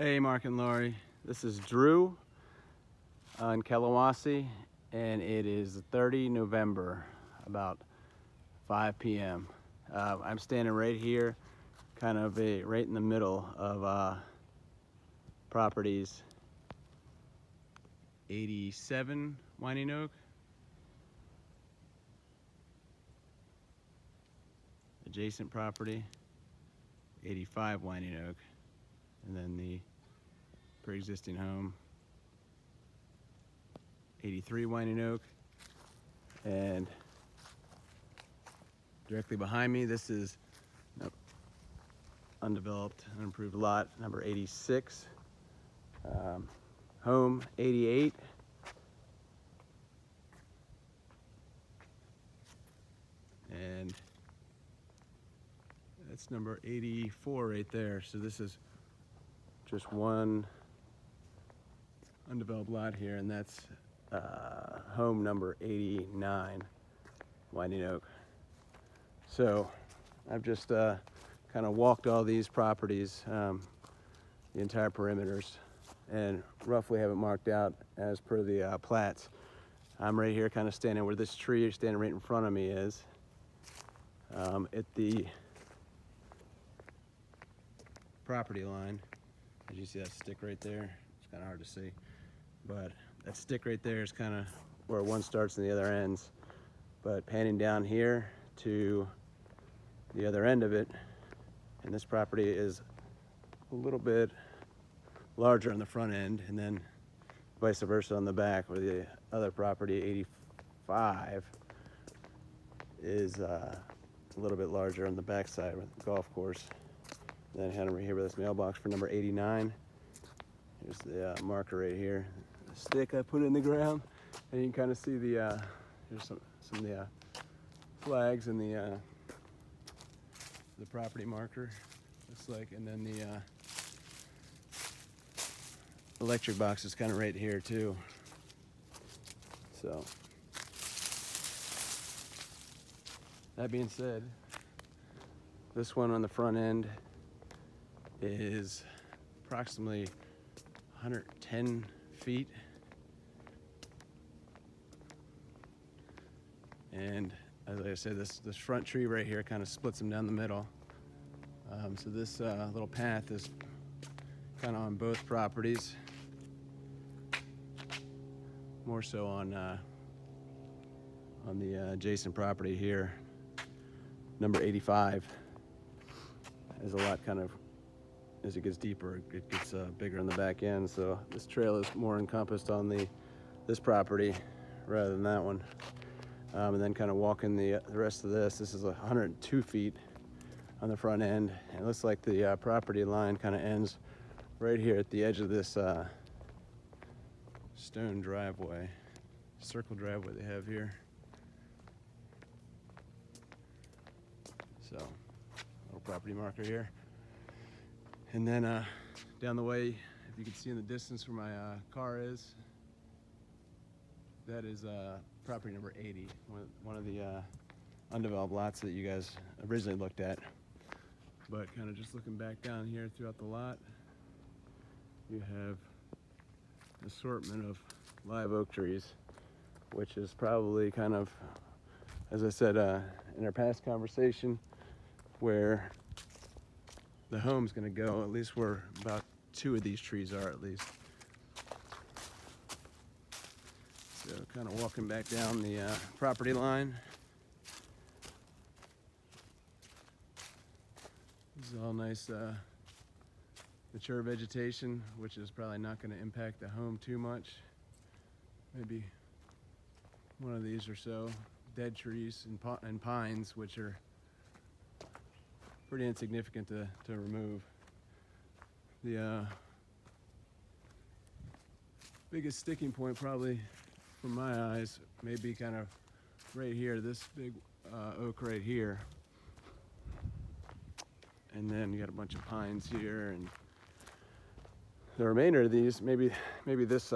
Hey, Mark and Lori. This is Drew on Callawassie, and it is 30 November, about 5 p.m. I'm standing right here, kind of right in the middle of properties 87 Winding Oak, adjacent property 85 Winding Oak, and then the pre-existing home 83 Winding Oak. And directly behind me, this is undeveloped, unimproved lot number 86, home 88, and that's number 84 right there. So this is just one undeveloped lot here, and that's home number 89, Winding Oak. So I've just kind of walked all these properties, the entire perimeters, and roughly have it marked out as per the plats. I'm right here kind of standing where this tree standing right in front of me is, at the property line. As you see that stick right there, it's kind of hard to see, but that stick right there is kind of where one starts and the other ends. But panning down here to the other end of it, and this property is a little bit larger on the front end, and then vice versa on the back, where the other property 85 is a little bit larger on the back side with the golf course. Then I had over here with this mailbox for number 89. Here's the marker right here, the stick I put in the ground, and you can kind of see the here's some of the flags and the property marker. Looks like, and then the electric box is kind of right here too. So that being said, this one on the front end is approximately 110 feet, and as I said, this front tree right here kind of splits them down the middle. So this little path is kind of on both properties, more so on the adjacent property here, number 85. There's a lot kind of, as it gets deeper, it gets bigger in the back end. So this trail is more encompassed on this property rather than that one. And then kind of walking the rest of this is 102 feet on the front end. And it looks like the property line kind of ends right here at the edge of this stone driveway, circle driveway they have here. So, little property marker here. And then down the way, if you can see in the distance where my car is, that is property number 80, one of the undeveloped lots that you guys originally looked at. But kind of just looking back down here throughout the lot, you have an assortment of live oak trees, which is probably kind of, as I said in our past conversation, where the home's going to go, at least where about 2 of these trees are at least. So kind of walking back down the property line. This is all nice mature vegetation, which is probably not going to impact the home too much. Maybe one of these or so. Dead trees and pines, which are pretty insignificant to remove. The biggest sticking point probably from my eyes may be kind of right here, this big oak right here. And then you got a bunch of pines here, and the remainder of these, maybe this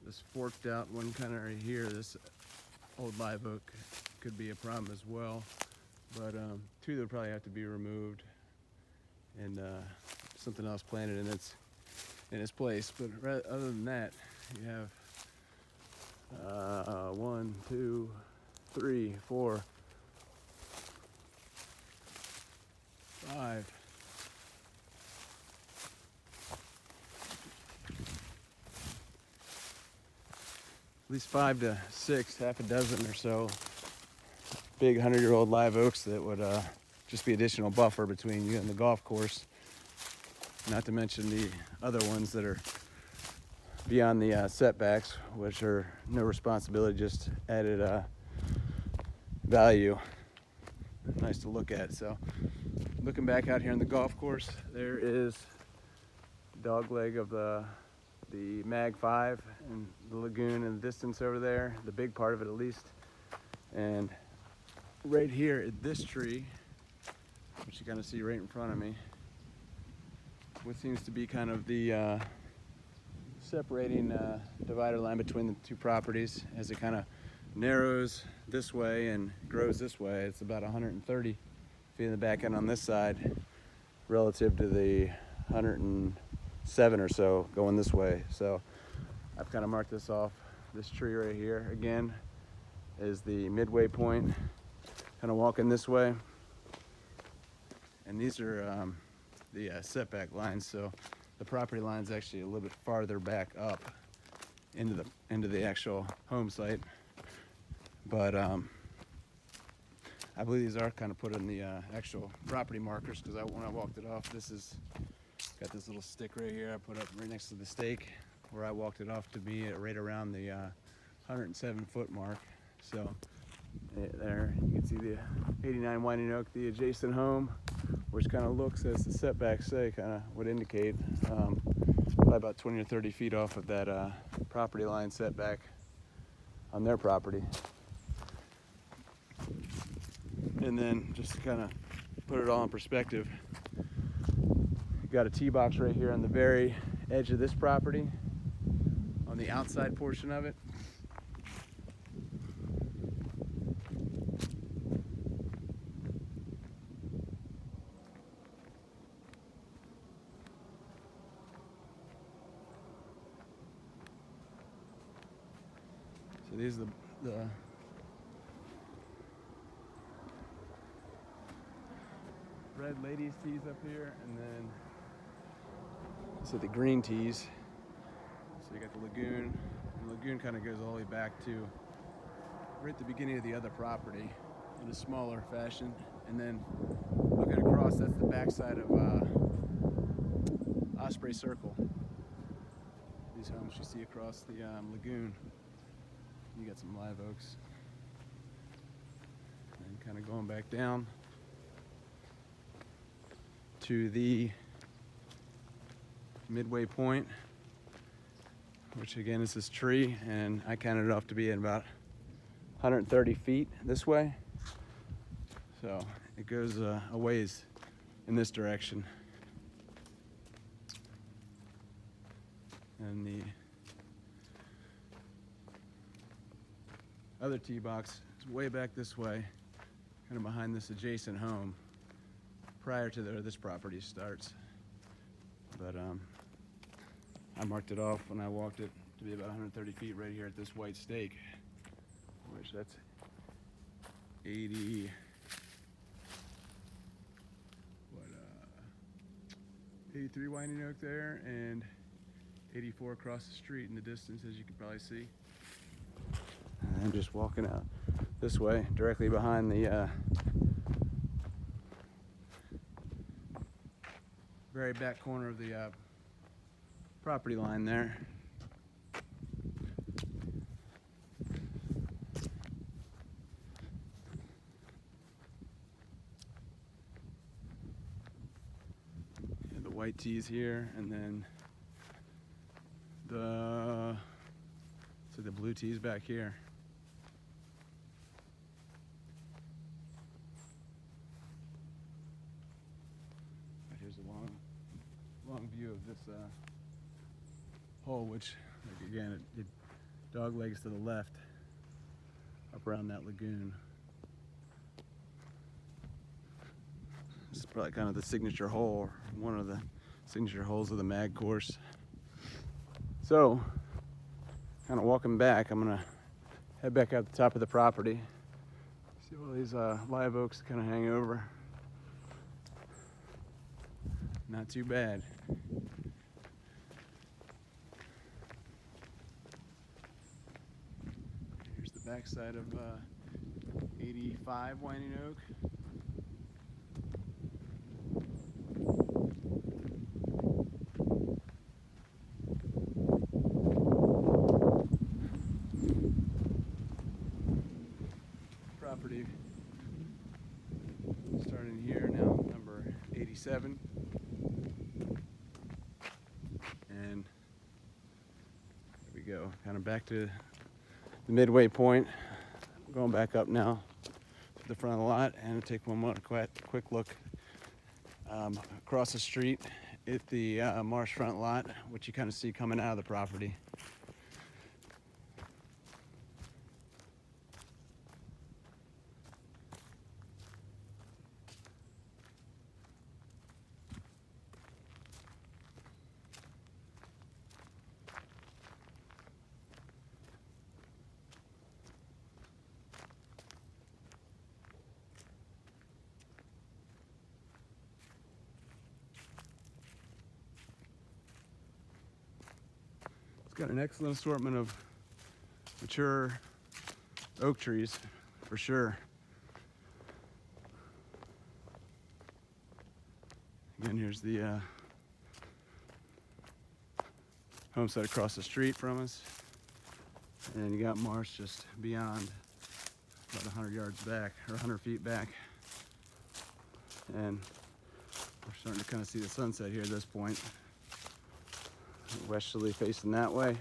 this forked out one kind of right here, this old live oak could be a problem as well. But 2 that would probably have to be removed, and something else planted in its place. But other than that, you have 1, 2, 3, 4, 5. At least 5 to 6, half a dozen or so big 100-year-old live oaks that would just be additional buffer between you and the golf course. Not to mention the other ones that are beyond the setbacks, which are no responsibility, just added value. Nice to look at. So looking back out here on the golf course, there is the dog leg of the Mag 5 and the lagoon in the distance over there, the big part of it at least. And right here at this tree, which you kind of see right in front of me, what seems to be kind of the separating divider line between the two properties as it kind of narrows this way and grows this way. It's about 130 feet in the back end on this side relative to the 107 or so going this way. So I've kind of marked this off. This tree right here again is the midway point, kind of walking this way, and these are the setback lines. So the property line is actually a little bit farther back up into the actual home site, but I believe these are kind of put in the actual property markers, because when I walked it off, this is got this little stick right here I put up right next to the stake where I walked it off to be right around the 107-foot mark. So there you can see the 89 Winding Oak, the adjacent home, which kind of looks, as the setbacks say, kind of would indicate, probably about 20 or 30 feet off of that property line setback on their property. And then just to kind of put it all in perspective, you've got a tee box right here on the very edge of this property, on the outside portion of it. So these are the red ladies tees up here, and then so the green tees. So you got the lagoon. And the lagoon kind of goes all the way back to right at the beginning of the other property in a smaller fashion. And then looking across, that's the backside of Osprey Circle. These homes you see across the lagoon. You got some live oaks. And kind of going back down to the midway point, which again is this tree, and I counted it off to be at about 130 feet this way. So it goes a ways in this direction. And the other tee box is way back this way, kind of behind this adjacent home, prior to this property starts. But I marked it off when I walked it to be about 130 feet right here at this white stake, which that's 83 Winding Oak there, and 84 across the street in the distance, as you can probably see. And I'm just walking out this way, directly behind the very back corner of the property line there. And the white tees here, and then the blue tees back here. Here's a long view of this hole, which, like, again, it dog legs to the left up around that lagoon. This is probably kind of the signature hole, or one of the signature holes of the mag course. So, kind of walking back, I'm gonna head back up the top of the property. See all these live oaks kind of hang over. Not too bad. Here's the backside of 85 Winding Oak. Property starting here now, number 87. And there we go, kind of back to the midway point. I'm going back up now to the front of the lot and take one more quick look across the street at the marsh front lot, which you kind of see coming out of the property. Got an excellent assortment of mature oak trees, for sure. Again, here's the homestead across the street from us. And you got marsh just beyond, about 100 yards back, or 100 feet back. And we're starting to kind of see the sunset here at this point. Westerly facing that way.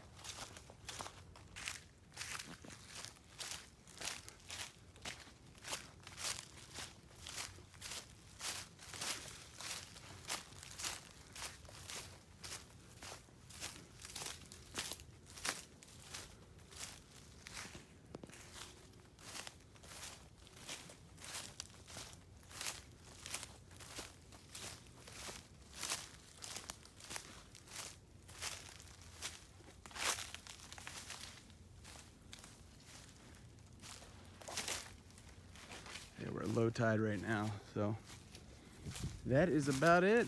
We're at low tide right now, so that is about it.